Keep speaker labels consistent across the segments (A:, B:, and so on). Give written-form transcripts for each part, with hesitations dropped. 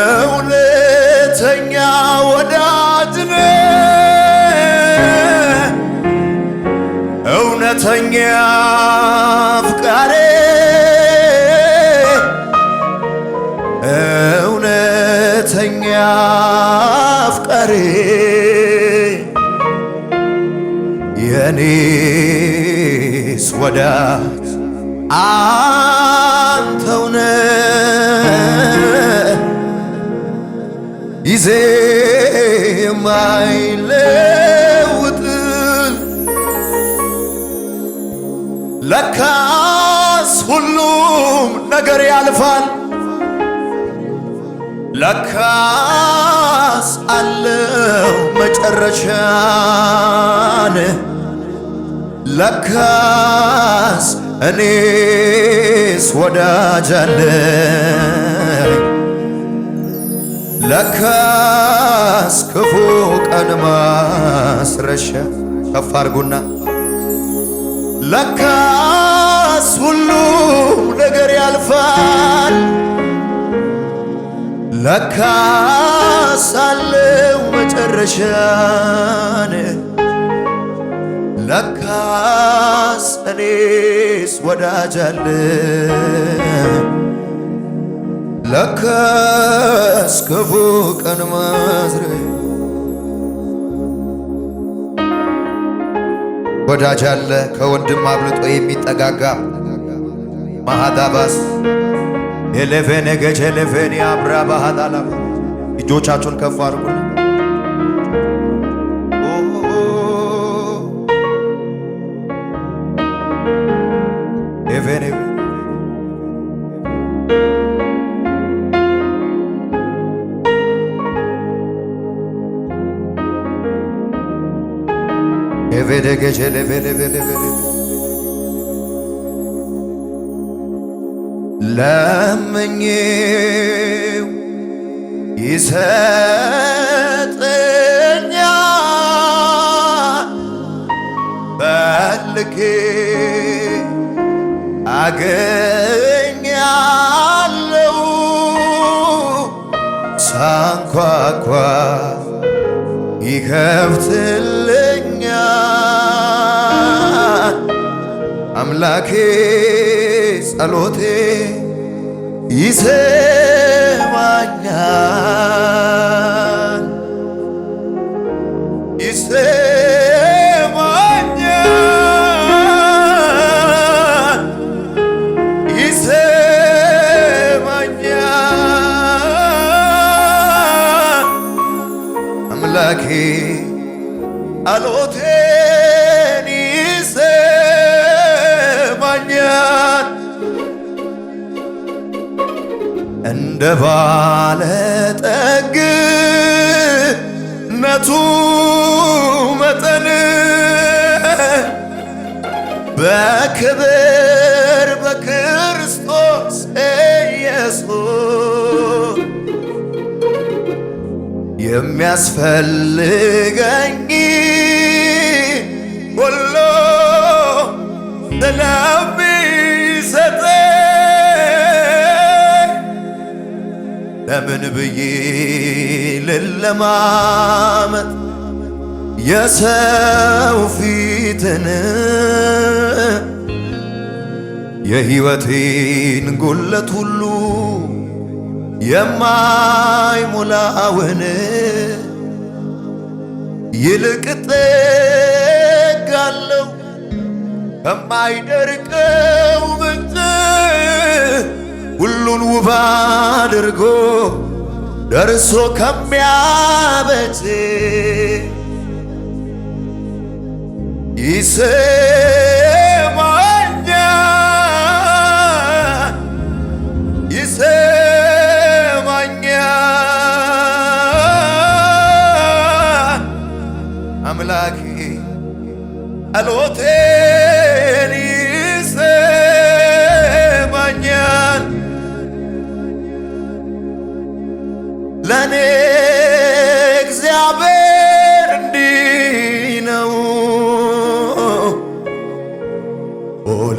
A: እውነተኛ ወዳጅ ነህ እውነተኛ አፍቃሪ እውነተኛ አፍቃሪ የኔስ ወዳጅ አንተው ነህ ጊዜ የማይለውጥ ለካስ ሁሉም ነገር ያልፋል ለካስ አለው መጨረሻን ለካስ እኔስ ወዳጅ አለኝ ለካስ ክፉ ቀን ማስረሻ ከፍ አድርጉና ለካስ ሁሉም ነገር ያልፋል ለካስ አለው መጨረሻን ለካስ እኔስ ወዳጅ አለኝ ለካስ ክፉ ቀን ማስረሻ ወዳጅ አለ ከወንድም አብልጦ የሚጠጋጋ ማሃዳባስ ኤሌቬኔ ገጀ ኤሌቬኔ አብራ ባህዳላ እጆቻችሁን ከፍ አድርጉና ኤቬኔ ኤቬኔ ገጀ ኤሌቬኔ ለምኜው ይሰጠኛል ፈልጌ አገኛለሁ ሳንኳኳ ይከፍትልኛል አምላኬ ጸሎቴ ይሰማኛል ይሰማኛል ይሰማኛል አምላኬ ጸሎቴን ይሰማኛል እንደ ባለጠግነቱ መጠን በክብር በክርስቶስ ኢየሱስ የሚያስፈልገኝ ሁሉ ስለሚሰጠኝ ለምን ብዬ ልለማመጥ የሰው ፊትን የሕይወቴን ጉለት ሁሉ የማይሞላውን ይልቅ እጠጋለሁ ከማይደርቀው ምንጭ ሁሉን ውብ አድርጎ ደርሶ ከሚያበጅ ይሰማኛል ይሰማኛል አምላኬ ጸሎቴን ይሰማኛል ለኔ እግዚአብሔር እንዲህ ነው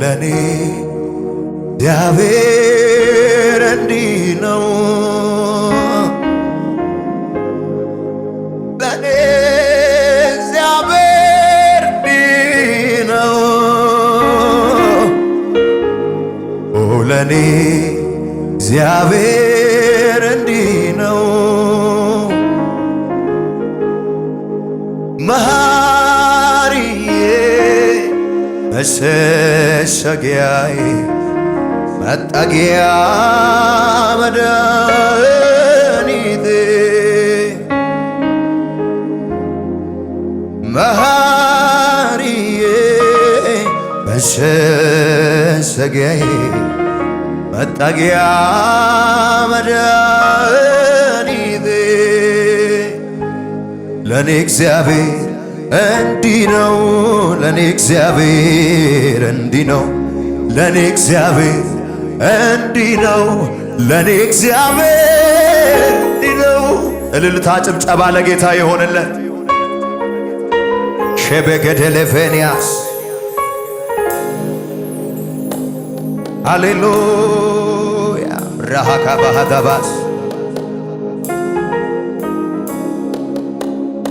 A: ለኔ እግዚአብሔር እግዚአብሔር እንዲህ ነው መሐሪዬ መሸሸጊያዬ መጠጊያ መድኃኒቴ መሐሪዬ መሸሸጊያዬ መጠጊያ መድኃኒቴ ለኔ እግዚአብሔር እንዲህ ነው ለኔ እግዚአብሔር እንዲህ ነው ለኔ እግዚአብሔር እንዲህ ነው ለኔ እግዚአብሔር እንዲህ ነው። እልልታ ጭብጨባ ለጌታ የሆነለት ሸበገደለፌንያስ ሃሌሉያ ረሃካ ባህዳባስ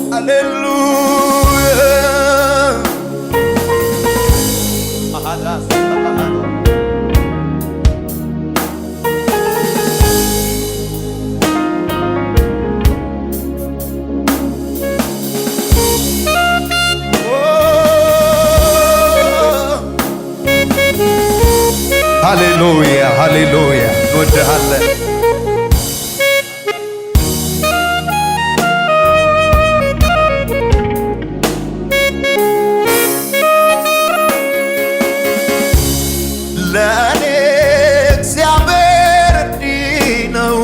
A: ሃሌሉያ አሃዳስ ሃሌሉያ ሃሌሉያ እንወድሃለን። ለኔ እግዚአብሔር እንዲህ ነው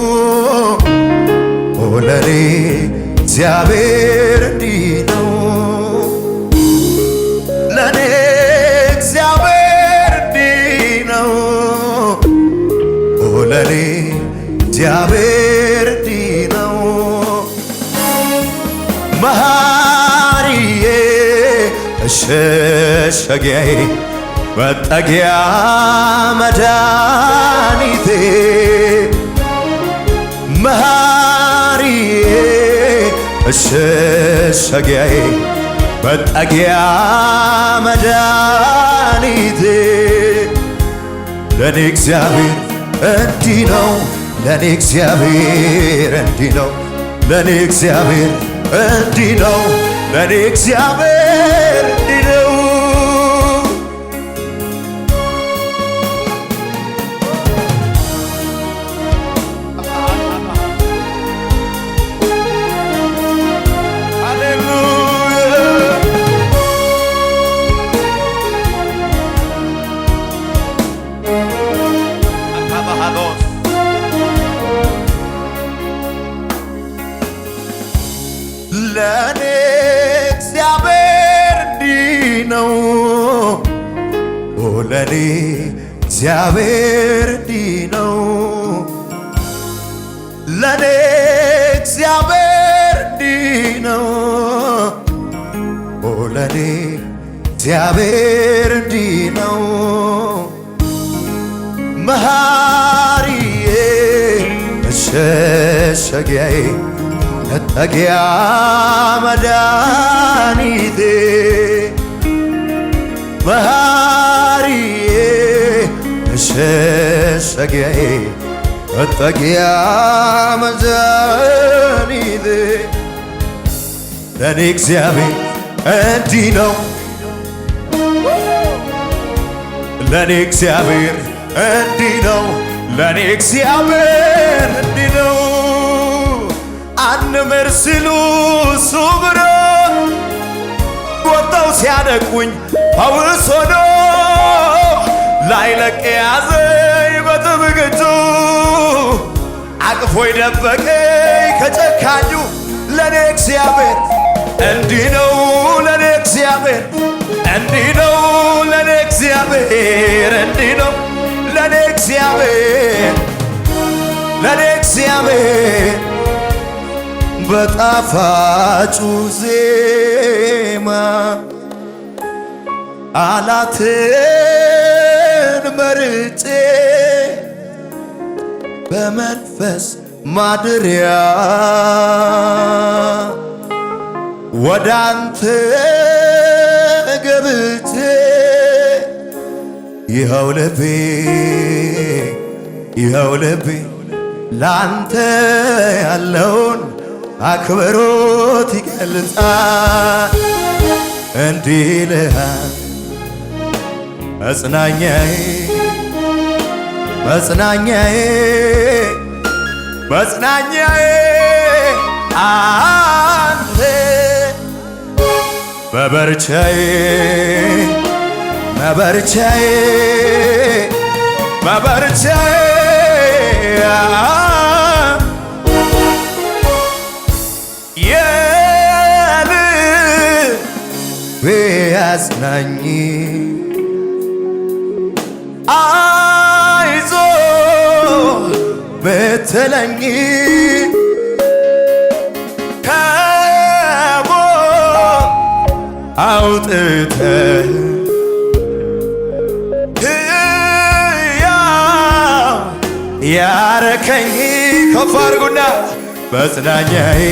A: ለኔ እግዚአብሔር እንዲህ ነው ለኔ እግዚአብሔር እንዲህ ነው ለኔ እግዚአብሔር እንዲህ ነው መሐሪዬ መሸሸጊያዬ መጠጊያ መድኃኒቴ መሐሪዬ መሸሸጊያዬ መጠጊያ መድኃኒቴ ለኔ እግዚአብሔር እንዲህ ነው ለኔ እግዚአብሔር እንዲህ ነው ለኔ እግዚአብሔር እንዲህ ነው ለኔ እግዚአብሔር እንዲህ ነው ለኔ እግዚአብሔር እንዲህ ነው ለኔ እግዚአብሔር እንዲህ ነው ለኔ እግዚአብሔር እንዲህ ነው ለኔ እግዚአብሔር እንዲህ ነው መሐሪዬ መሸሸጊያዬ መጠጊያ መድኃኒቴ መሐሪዬ መሸሸጊያዬ መጠጊያ መድኃኒቴ ለኔ እግዚአብሔር እንዲህ ነው ለኔ እግዚአብሔር እንዲህ ነው ለኔ እግዚአብሔር እንዲህ ነው አንምር ሲሉ ሱብሮ ወጣው ሲያደቁኝ ፈውስ ሆኖ ላይለቅ ያዘኝ በጥብቅቱ አቅፎ የደበቀኝ ከጨካኙ ለኔ እግዚአብሔር እንዲህ ነው ለኔ እግዚአብሔር እንዲህ ነው ለኔ እግዚአብሔር እንዲህ ነው ለኔ እግዚአብሔር ለኔ እግዚአብሔር በጣፋጩ ዜማ አላትን መርጬ በመንፈስ ማደሪያ ወዳንተ ገብቼ ይኸው ልቤ ይኸው ልቤ ላንተ ያለውን አክብሮት ይገልጻል። እንዲህ ይልሃል መጽናኛዬ መጽናኛዬ መጽናኛዬ አንተ መበርቻዬ መበርቻዬ መበርቻዬ የልቤ አጽናኝ አይዞህ ብትለኝ ከሞት አውጥተህ ሕያው ያረከኝ ከፍ አድርጉና መጽናኛዬ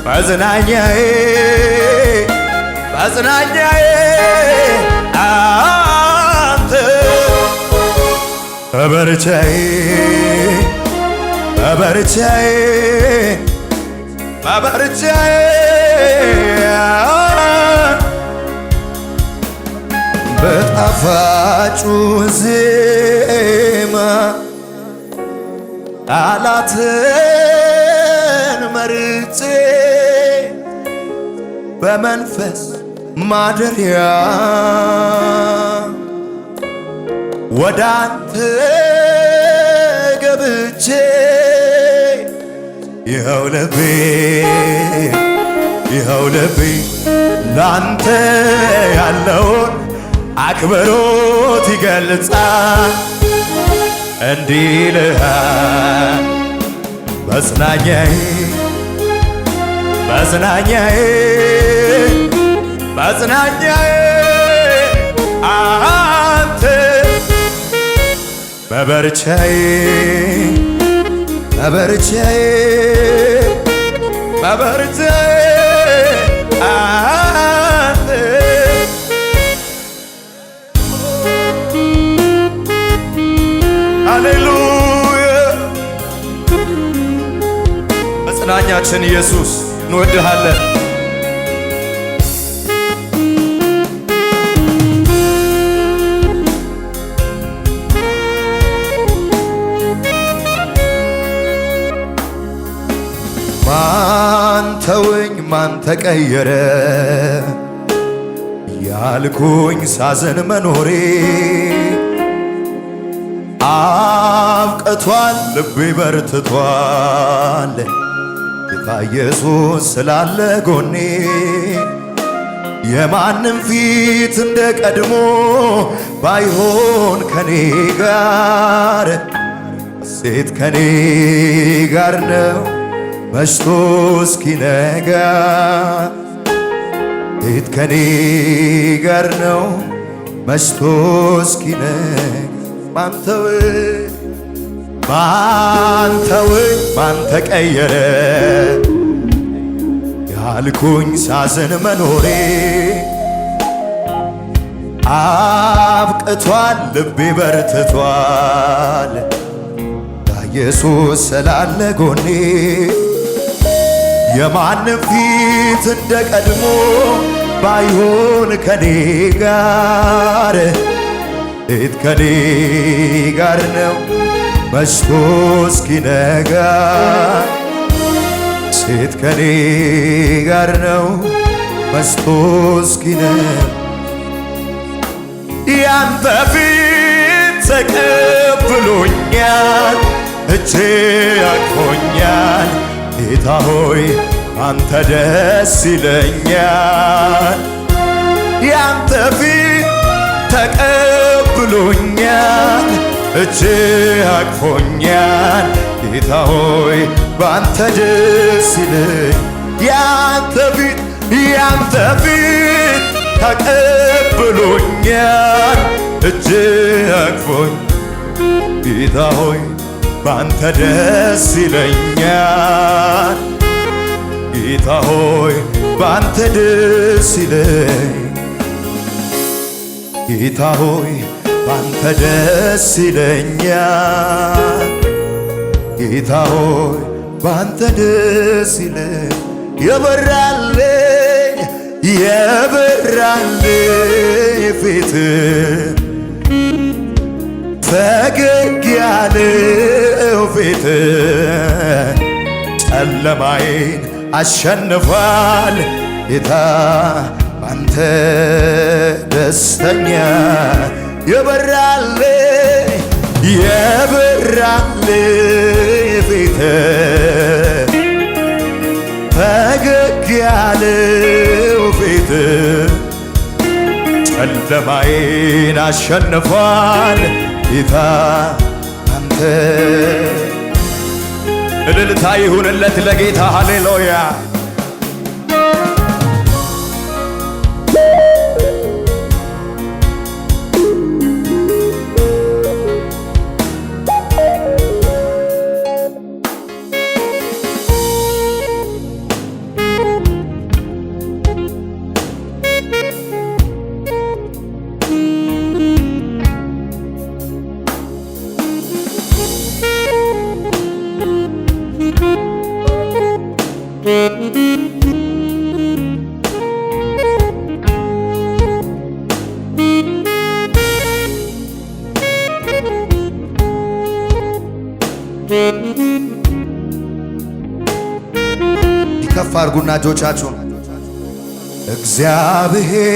A: መጽናኛዬ መጽናኛዬ አንተ መበርቻዬ መበርቻዬ መበርቻዬ በጣፋጩ ዜማ ቃላትን መርጬ በመንፈስ ማደሪያ ወደ አንተ ገብቼ ይኸው ልቤ ላንተ ያለውን አክብሮት ይገልጻል። እንዲህ ይልሃል መጽናኛዬ መጽናኛዬ መጽናኛዬ አንተ መበርቻዬ መበርቻዬ መበርቻዬ አንተ ሃሌሉያ መጽናኛችን ኢየሱስ እንወድሃለን። ማን ተወኝ ማን ተቀየረ ያልኩኝ ሳዘን መኖሬ አብቅቷል ልቤ በርትቷል ጌታ ኢየሱስ ስላለ ጎኔ የማንም ፊት እንደ ቀድሞ ባይሆን ከኔ ጋር ሴት ከኔ ጋር ነው መሽቶ እስኪነጋ ሴት ከኔ ጋር ነው መሽቶ እስኪነጋ ማንተወኝ ማን ተቀየረ ያልኩኝ ሳዝን መኖሬ አብቅቷል ልቤ በርትቷል ኢየሱስ ስላለ ጎኔ የማንም ፊት እንደ ቀድሞ ባይሆን ከኔ ጋር ሴት ከኔ ጋር ነው መሽቶ እስኪነጋ ሴት ከኔ ጋር ነው መሽቶ እስኪነጋ ያንተ ፊት ተቀብሎኛል እጄ አቅፎኛል ጌታ ሆይ አንተ ደስ ይለኛል ያንተ ፊት ተቀብሎኛል እጄ አቅፎኛል ጌታ ሆይ ባንተ ደስ ይለኝ ያንተ ፊት ተቀብሎኛል እጄ አቅፎኝ ጌታ ሆይ ባንተ ደስ ይለኛል ጌታ ሆይ ባንተ ደስ ይለኝ ጌታ ሆይ ባንተ ደስ ይለኛል ጌታ ሆይ ባንተ ደስ ይለኝ የበራልኝ ፊት ፈገግ ያለው ፊት ጨለማዬን አሸንፏል ጌታ ባንተ ደስተኛ የበራልኝ ፊት ፈገግ ያለው ፊት ጨለማዬን አሸንፏል ጌታ አንተ። እልልታ ይሁንለት ለጌታ ሃሌሉያ። ከፍ አድርጉና እጆቻችሁን እግዚአብሔር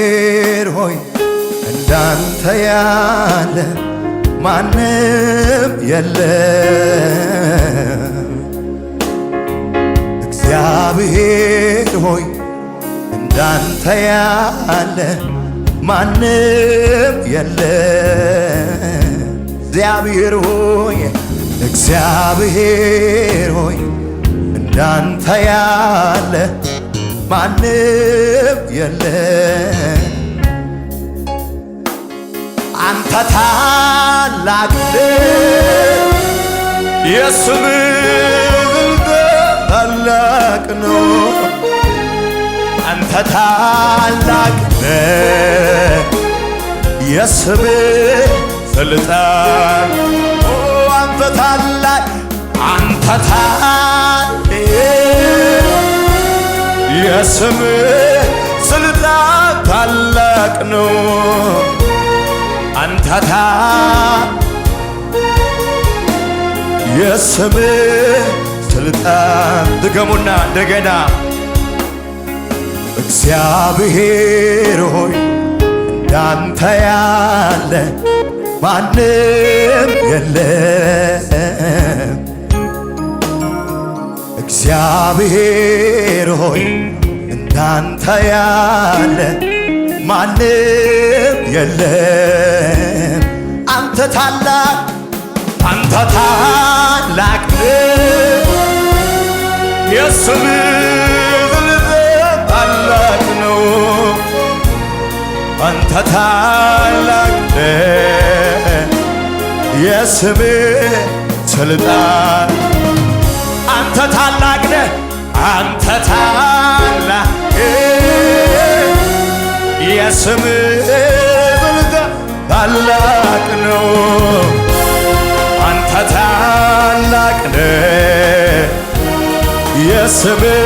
A: ሆይ እንዳንተ ያለ ማንም የለም። እግዚአብሔር ሆይ እንዳንተ ያለ ማንም የለም። እግዚአብሔር ሆይ እንዳንተ ያለ ማንም የለም። አንተ ታላቅ የስምህ ታላቅ ነው። አንተ ታላቅ የስምህ ስልጣን አንተ ታላቅ የስምህ ስልጣን ታላቅ ነው። አንተ የስምህ ስልጣን ድገሙና እንደገና እግዚአብሔር ሆይ እንዳንተ ያለ ማንም የለም። እግዚአብሔር ሆይ እንዳንተ ያለ ማንም የለም። አንተ ታላቅ የስምህ ታላቅ ነው። አንተ ታላቅ የስምህ ስልጣን አንተ ታላቅ ነህ። አንተ ታላቅ የስምህ ታላቅ ነው። አንተ ታላቅ ነህ የስምህ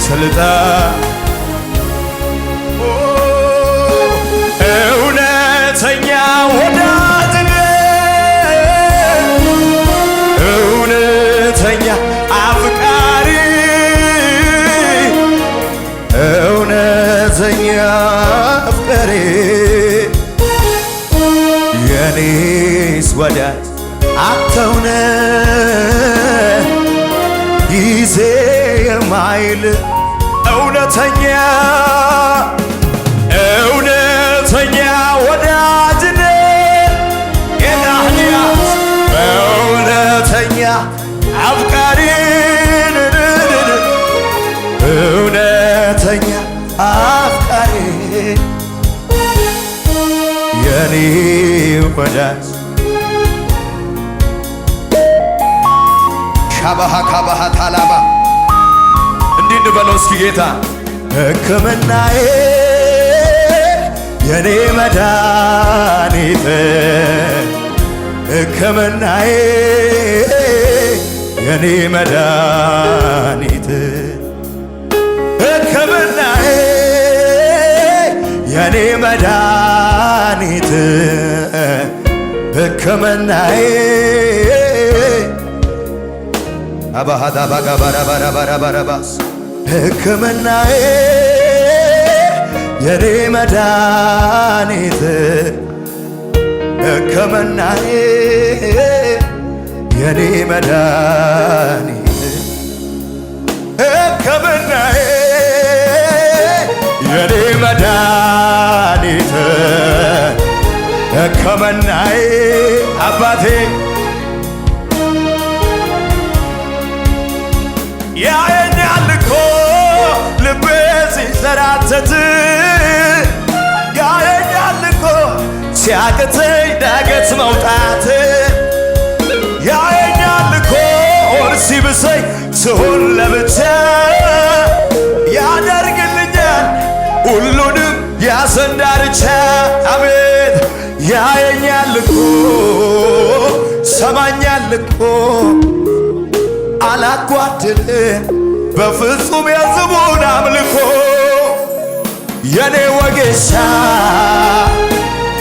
A: ስልጣን እውነተኛ ወዳጅ ነህ እውነተኛ አፍቃሪ እውነተኛ አፍቃሪ የኔስ ወዳጅ አንተው ነህ ጊዜ የማይል እውነተኛ ወዳጅ ነህ የናህያ እውነተኛ አፍቃሪ እውነተኛ አፍቃሪ የኔ ወዳጅ ሻባሃ ካባሃ ታላባ እንዲህ እንበለው እስኪ ጌታ ሕክምናዬ የኔ መድኃኒት ሕክምናዬ የኔ መድኃኒት ሕክምናዬ የኔ መድኃኒት ሕክምናዬ አባሃዳ ባጋ ባራ ባራ ባራ ባራ ባስ ሕክምናዬ የኔ መድኃኒት ሕክምናዬ የኔ መድኃኒት ሕክምናዬ የኔ መድኃኒት ሕክምናዬ አባቴ ያየኛል እኮ ልቤ ሲንሸራተት ያየኛል እኮ ሲያቅተኝ ዳገት መውጣት ያየኛል እኮ ሲብሰኝ ስሆን ለብቻ ያደርግልኛል ሁሉንም ያዘን ዳርቻ አቤት ያየኛል እኮ ሰማኛል እኮ አላጓድልን በፍጹም የስሙን አምልኮ የኔ ወጌሻ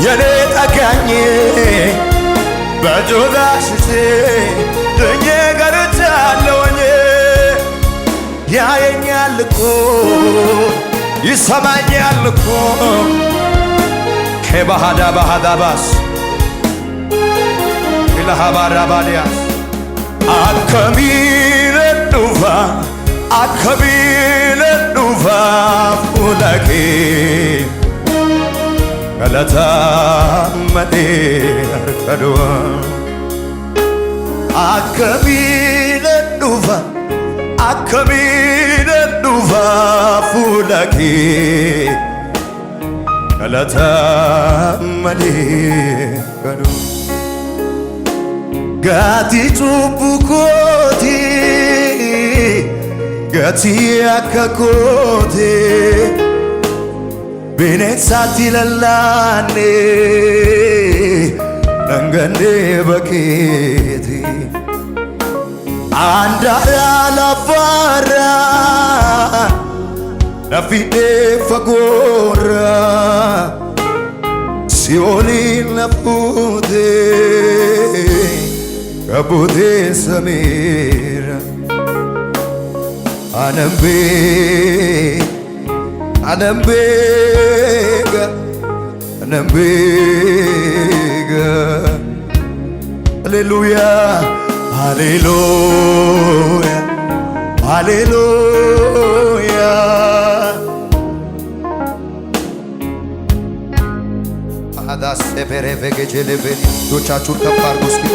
A: የኔ ጠጋኝ በጆዛ ሽሼ ድኜ ቀርቻለሁኝ ያየኛል እኮ ይሰማኛል እኮ ከባሃዳ ባሃዳ ባስ ኢላሃባራ ባዲያስ akkamiile dhufa fuulakee galataa malee harka du'a akkamiile dhufa fuulakee galataa malee harka du'a Gati cubbukoti Gati akka kooti Bineensatti lallaanne Dhanganne bakkeeti Andaara lafaarra Nafidhe fagoorra Si oliin lafuutee Kabute samira anambega Hallelujah Hallelujah Hallelujah Adas sepere vegecele veni Dochaachur kapar guski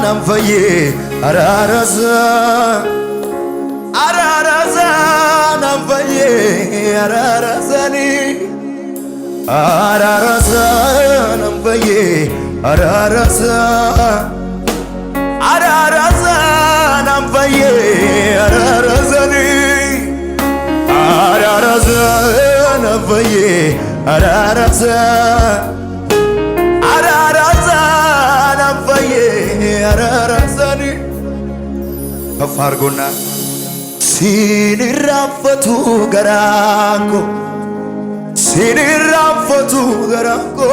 A: Namfaye ararasa namfaye ararasani ararasa namfaye ararasa namfaye ararasani ararasa namfaye ararasa ararasani kafargona sinirafatu garango sinirafatu garango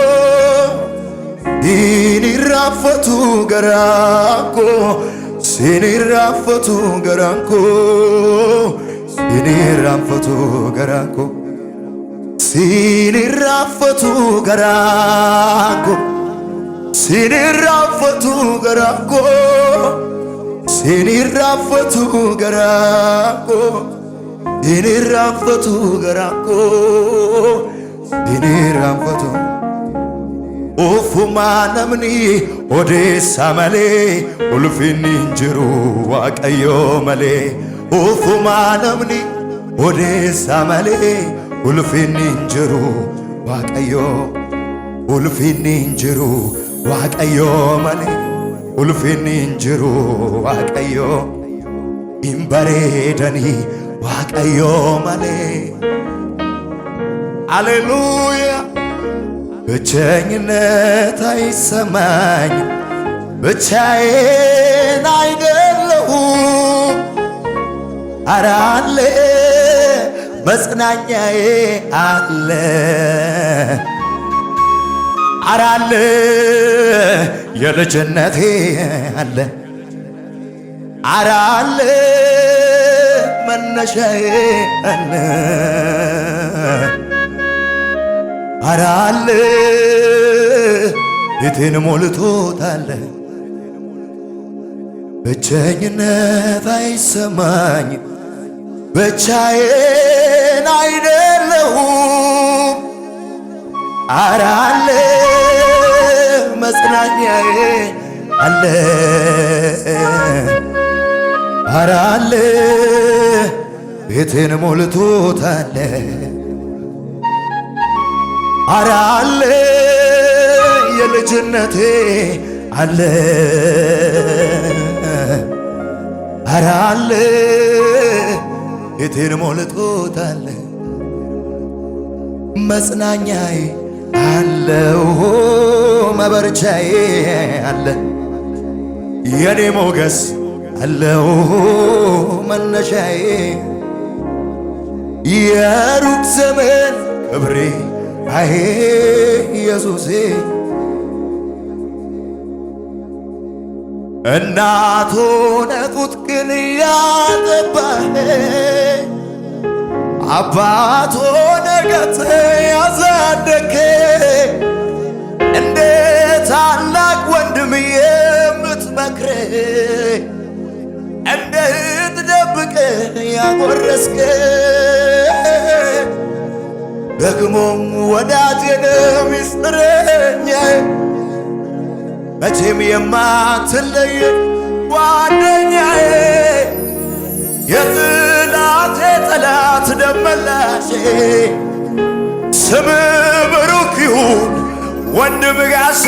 A: sinirafatu garango sinirafatu garango sinirafatu garango sinirafatu garango sinirafatu garango sinirafatu garango ኢኒራንፈቱ ገራኮ ኢኒራንፈቱ ኡፉማ ነምኒ ኦዴሳ መሌ ኡልፊኒ እንጅሩ ዋቀዮ መሌ ኡፉማ ነምኒ ኦዴሳ መሌ ኡልፊኒ እንጅሩ ዋቀዮ ኡልፊኒ እንጅሩ ዋቀዮ መሌ ኡልፊኒ እንጅሩ ዋቀዮ ኢምበሬደኒ ዋቀዮ መሌ ሃሌሉያ ብቸኝነት አይሰማኝ ብቻዬን አይደለሁም ኧረ አለ መጽናኛዬ አለ ኧረ አለ የልጅነቴ አለ ኧረ አለ መነሻዬ አለ ኧረ አለ ቤቴን ሞልቶታል ብቸኝነት አይሰማኝ ብቻዬን አይደለሁም ኧረ አለ መጽናኛዬ አለ ኧረ አለ ቤቴን ሞልቶታል ኧረ አለ የልጅነቴ አለ ኧረ አለ ቤቴን ሞልቶታል መጽናኛዬ አለው መበርቻዬ አለ የኔ ሞገስ አለው መነሻዬ የሩቅ ዘመን ክብሬ አሄ ኢየሱሴ እናት ሆነህ ጡት ግን ያጠባኸኝ አባት ሆነህ ገተህ ያሳደግከኝ እንደ ታላቅ ወንድም የምትመክረኝ እንደ እህት ደብቀህ ያጎረስከኝ ደግሞም ወዳጄ ነህ ሚስጥረኛዬ መቼም የማትለይ ጓደኛዬ የጥላቴ ጠላት ደመላሼ ስምህ ብሩክ ይሁን ወንድም ጋሼ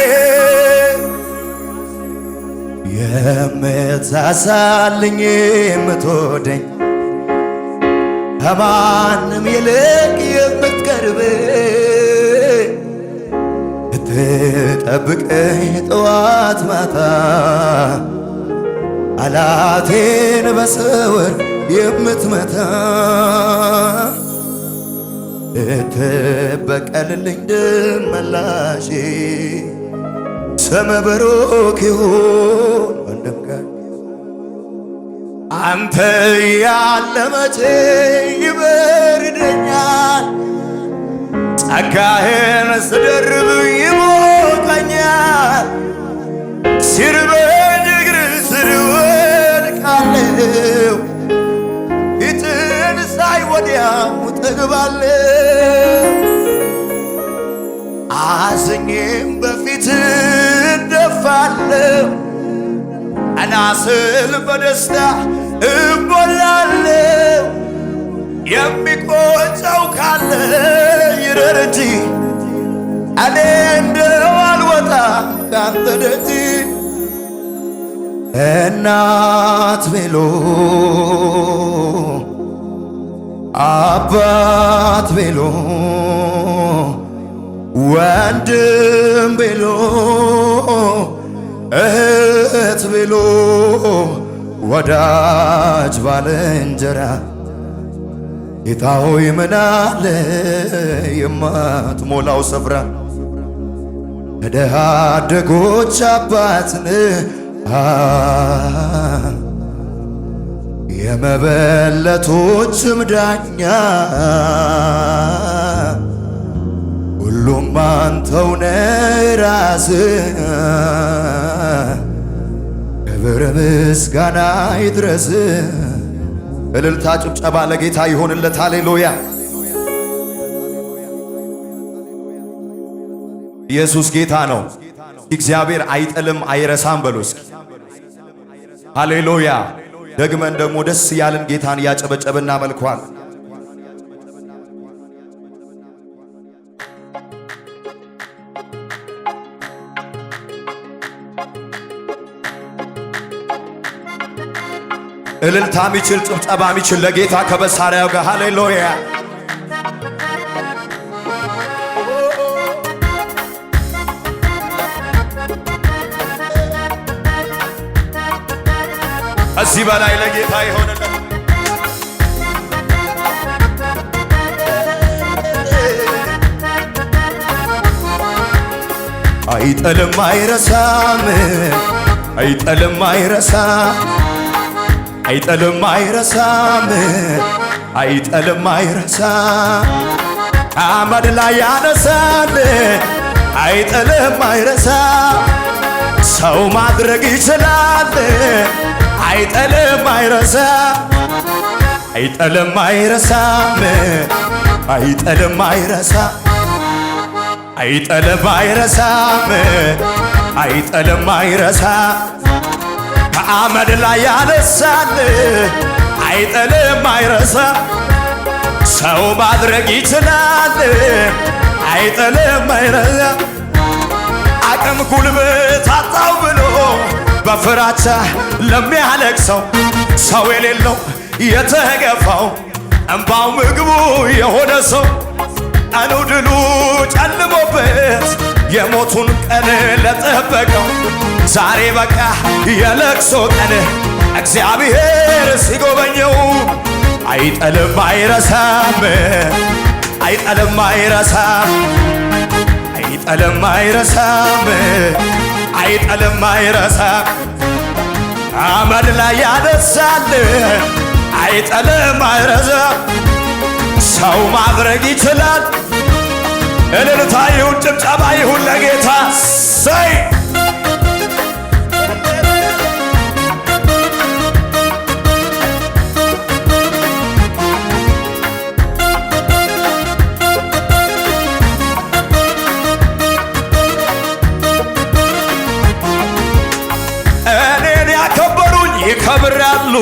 A: የምታሳልኝ የምትወደኝ ከማንም ይልቅ የምትቀርበኝ ትጠብቀኝ ጠዋት ማታ ጠላቴን በስውር የምትመታ ትበቀልልኝ ድል መላሼ ስምህ ብሩክ ይሁን ወንድም ጋሼ አንተ ያለ መቼ ይበርደኛል ጸጋህን ስደርብ ይሞቀኛል ሲርበኝ እግርህ ስር ወድቃለሁ ፊትህን ሳይ ወዲያው እጠግባለሁ አዝኜም በፊትህ እደፋለሁ ቀና ስል በደስታ እሞላለሁ የሚቆጨው ካለ ይረር እንጂ እኔ እንደው አልወጣም ካንተ ደጅ እናት ቤሎ አባት ቤሎ ወንድም ቤሎ እህት ቤሎ ወዳጅ ባልንጀራ ጌታ ሆይ ምን አለ የማትሞላው ስፍራ ለድሃ አደጎች አባት ነህ የመበለቶችም ዳኛ ሁሉም አንተው ነህ ራስህ ክብር ምስጋና ይድረስህ እልልታ ጭብጨባ ለጌታ ይሆንለት። ሃሌሉያ! ኢየሱስ ጌታ ነው። እግዚአብሔር አይጥልም አይረሳም በሉ እስኪ። ሃሌሉያ! ደግመን ደግሞ ደስ ያለን ጌታን እያጨበጨብን እናመልከዋል። እልልታ ሚችል ጭብጨባ ሚችል ለጌታ ከመሳሪያው ጋር ሃሌሉያ! እዚህ በላይ ለጌታ ይሆንለት። አይጥልም አይረሳም፣ አይጥልም አይረሳም፣ አይጥልም አይረሳም፣ አይጥልም አይረሳም። አመድ ላይ ያነሳል። አይጥልም አይረሳም። ሰው ማድረግ ይችላል። አይጥልም አይረሳም፣ አይጥልም አይረሳም፣ አይጥልም አይረሳም፣ አይጥልም አይረሳም፣ አይጥልም አይረሳም። ከአመድ ላይ ያነሳል። አይጥልም አይረሳም። ሰው ማድረግ ይችላል። አይጥልም አይረሳም። አቅም ጉልበት አጣው ብሎ በፍራቻ ለሚያለቅሰው ሰው የሌለው የተገፋው እንባው ምግቡ የሆነ ሰው ቀኑ ድሉ ጨልሞበት የሞቱን ቀን ለጠበቀው ዛሬ በቃ የለቅሶ ቀን እግዚአብሔር ሲጎበኘው አይጥልም አይረሳም፣ አይጥልም አይረሳም፣ አይጥልም አይረሳም፣ አይጥልም አይረሳም። አመድ ላይ ያነሳል። አይጥልም አይረሳም። ሰው ማድረግ ይችላል። እልልታ ይሁን ጭብጨባ ይሁን ለጌታ ሰይ ይከብራሉ፣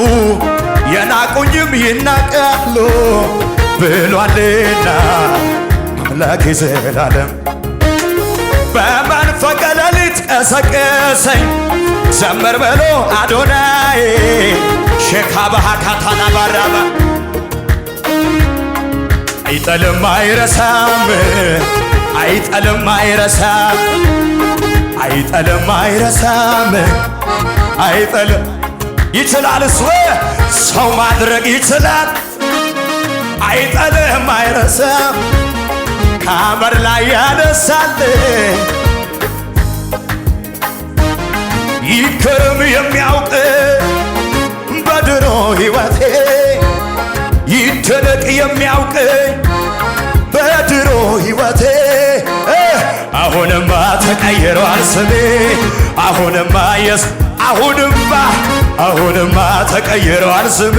A: የናቁኝም ይናቃሉ ብሏልና አምላክ ዘላለም በመንፈቀ ሌሊት ቀሰቀሰኝ ዘምር በሎ አዶናይ ሼካ ባሃካታና ባራባ አይጥልም አይረሳም፣ አይጥልም አይረሳም፣ አይጥልም አይረሳም፣ አይጥልም ይችላል እሱ ሰው ማድረግ ይችላል። አይጥልም አይረሳም። ከአመድ ላይ ያነሳል። ይክርም የሚያውቅ በድሮ ሕይወቴ ይደነቅ የሚያውቅ በድሮ ሕይወቴ አሁንማ ተቀይሯል ስሜ አሁንማ አሁንማ ተቀይሯል ስሜ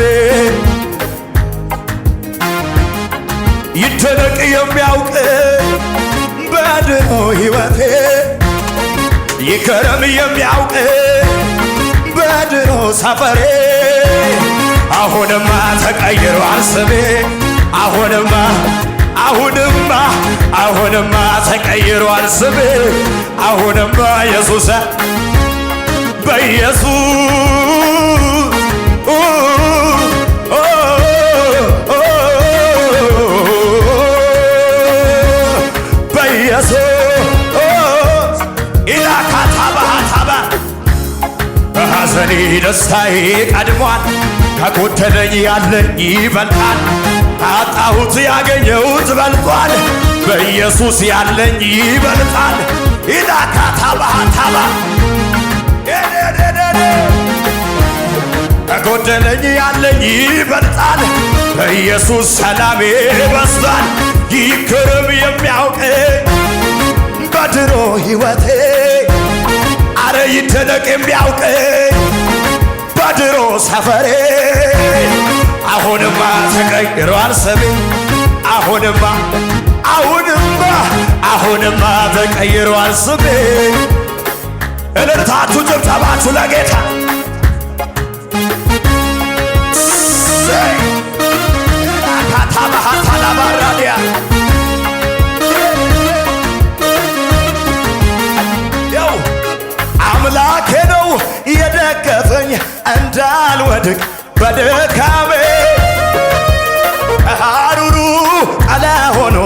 A: ይደነቅ የሚያውቅ በድሮ ሕይወቴ ይከረም የሚያውቅ በድሮ ሰፈሬ አሁንማ ተቀይሯል ስሜ አሁንማ ተቀይሯል ስሜ አሁንማ ኢየሱስ በሐዘኔ ደስታዬ ቀድሟል። ከጎደለኝ ያለኝ ይበልጣል። ካጣሁት ያገኘሁት በልጧል። በኢየሱስ ያለኝ ይበልጣል። ኢላካታባታባ ከጎደለኝ ያለኝ ይበልጣል። በኢየሱስ ሰላሜ በስቷል። ይክርም የሚያውቅ በድሮ ሕይወቴ አረ ይደነቅ የሚያውቅ በድሮ ሰፈሬ አሁንማ ተቀይሯል ስሜ አሁንማ ተቀይሯል ስሜ። እልልታችሁ ጭብጨባችሁ ለጌታ ካታባሃታላባራዲያ ያው አምላኬ ነው የደገፈኝ እንዳልወድቅ በድካሜ ሐሩሩ ጠላ ሆኖ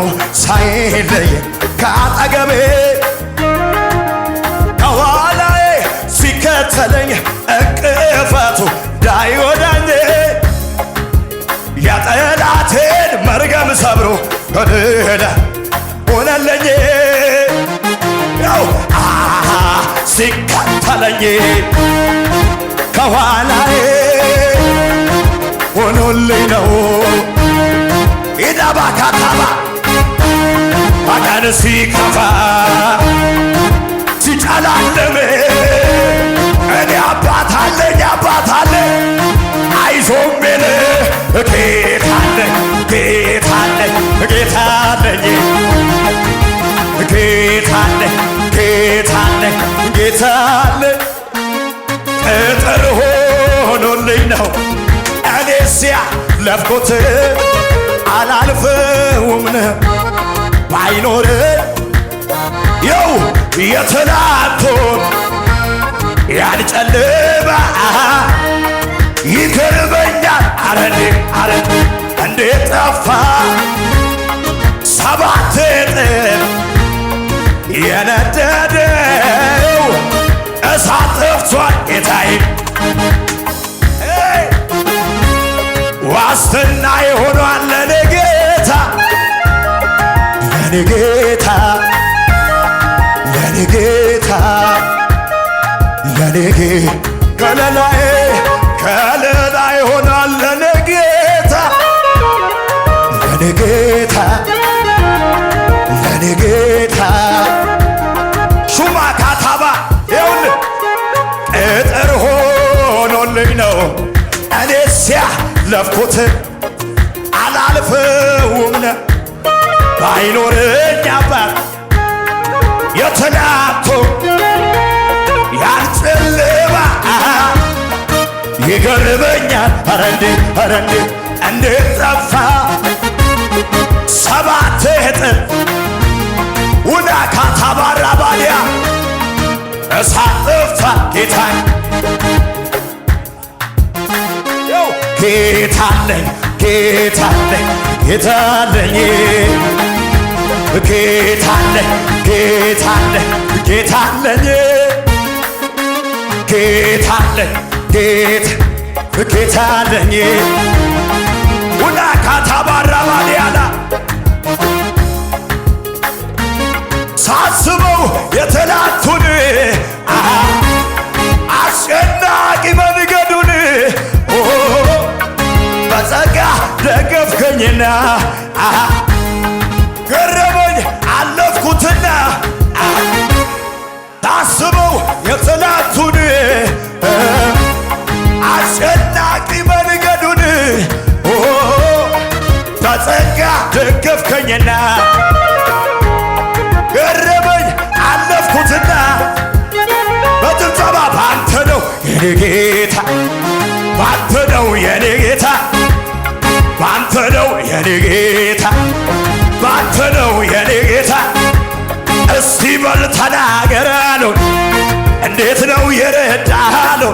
A: ሳይለየኝ ከአጠገቤ ከኋላዬ ሲከተለኝ እንቅፋቱ እንዳይጎዳኝ የጠላቴን መርገም ሰብሮ በድል ሆነልኝ። ያው ሲከተለኝ ከኋላዬ ሆኖልኝ ነው። ኢዳባ ካታባ ቀን ሲከፋ ሲጨላልም እኔ አባት አለኝ አይዞህ ሚል ጌታ አለኝ ጌታ አለኝ ቅጥር ሆኖልኝ ነው። እኔስ ያለፍኩት አላልፈውም ባይኖር የው የትናንቱን ያን ጨለማ ይገርመኛል። አረ እንዴት ጠፋ ሰባት እጥፍ የነደደው እሳት ጠፍቷል ጌታዬ ዋስትና የሆኗል ለኔ ጌታ ከለላ ይሆናል ለኔ ጌታ ሹማ ካታባ ይሁን ቅጥር ሆኖልኝ ነው። እኔስ ያለፍኩት አላልፈውም ባይኖረኝ አባት የትናንቱ ያን ጨለማ ይገርመኛል። ኧረ እንዴት ጠፋ ሰባት እጥፍ ውና ካታባራ ባዲያ እሳት ጠፍቷል ጌታዬ ጌታለኝ ጌታለኝ ውና ካታባራ ባዲያላ ሳስበው የትናንቱን አስጨናቂ መንገዱን በጸጋ ደገፍከኝና ገረመኝ አለፍኩትና ታስበው የትናንቱን አስጨናቂ መንገዱን በጸጋ ደገፍከኝና ገረመኝ አለፍኩትና በጭብጨባ ባንተ ነው የኔ ጌታ ባንተ ነው የኔ ጌታ ባንተ ነው የኔ ጌታ ባንተ ነው የኔ ጌታ እስቲ በል ተናገር አለው እንዴት ነው የረዳሃለው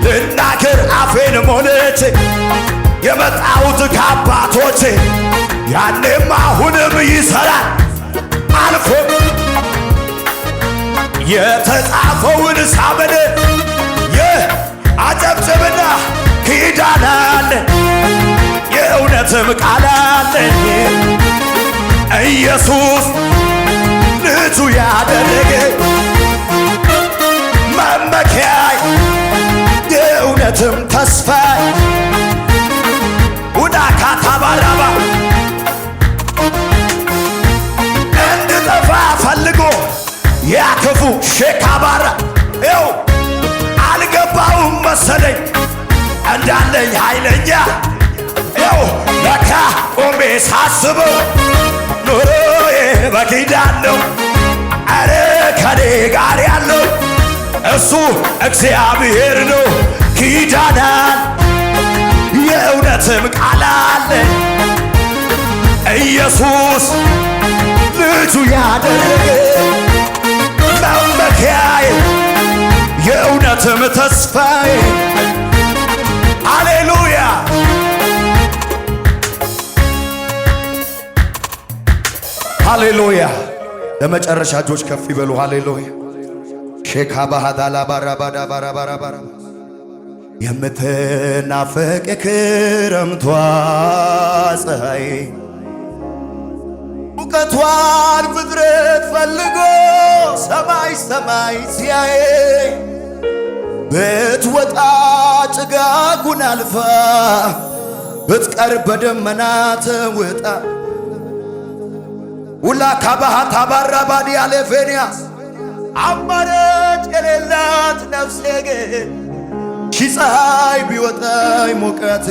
A: ልናገር አፌን ሞልቼ የመጣሁት ከአባቶቼ ያኔም አሁንም ይሠራል አልፎ የተጻፈውን ሳምን አጨብጭብና ኪዳን አለ የእውነትም ቃል አለኝ ኢየሱስ ልጁ ያደረገ መመኪያይ የእውነትም ተስፋ ውዳ ካታባራባ እንድጠፋ ፈልጎ ያክፉ ሼካባራ ይው አልገባውም መሰለኝ እንዳለኝ ኃይለኛ ሳስበው ኑሮዬ በኪዳን ነው። አረ ከኔ ጋር ያለው እሱ እግዚአብሔር ነው። ኪዳናን የእውነትም ቃል አለ ኢየሱስ ልጁ ያደረገ መመኪያዬ የእውነትም ተስፋዬ ሃሌሉያ ሃሌሉያ። ለመጨረሻ እጆች ከፍ ይበሉ። ሃሌሉያ ሼካ ባህዳላ ባራባዳ ባራባራ የምትናፈቅ የክረምቷ ፀሐይ ሙቀቷን ፍጥረት ፈልጎ ሰማይ ሰማይ ሲያይ ብትወጣ ጭጋጉን አልፋ ብትቀር በደመና ተውጣ ሁላ ካባሃታ ባራባዲ አለፌንያስ አማራጭ የሌላት ነፍሴ ግን ሺህ ፀሐይ ቢወጣኝ ሞቃት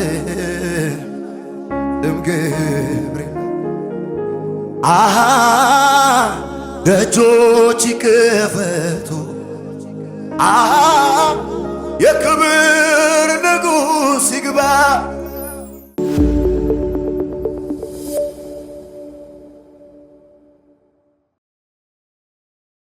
A: እምግብሬ አሃ ደጆች ይከፈቱ አሃ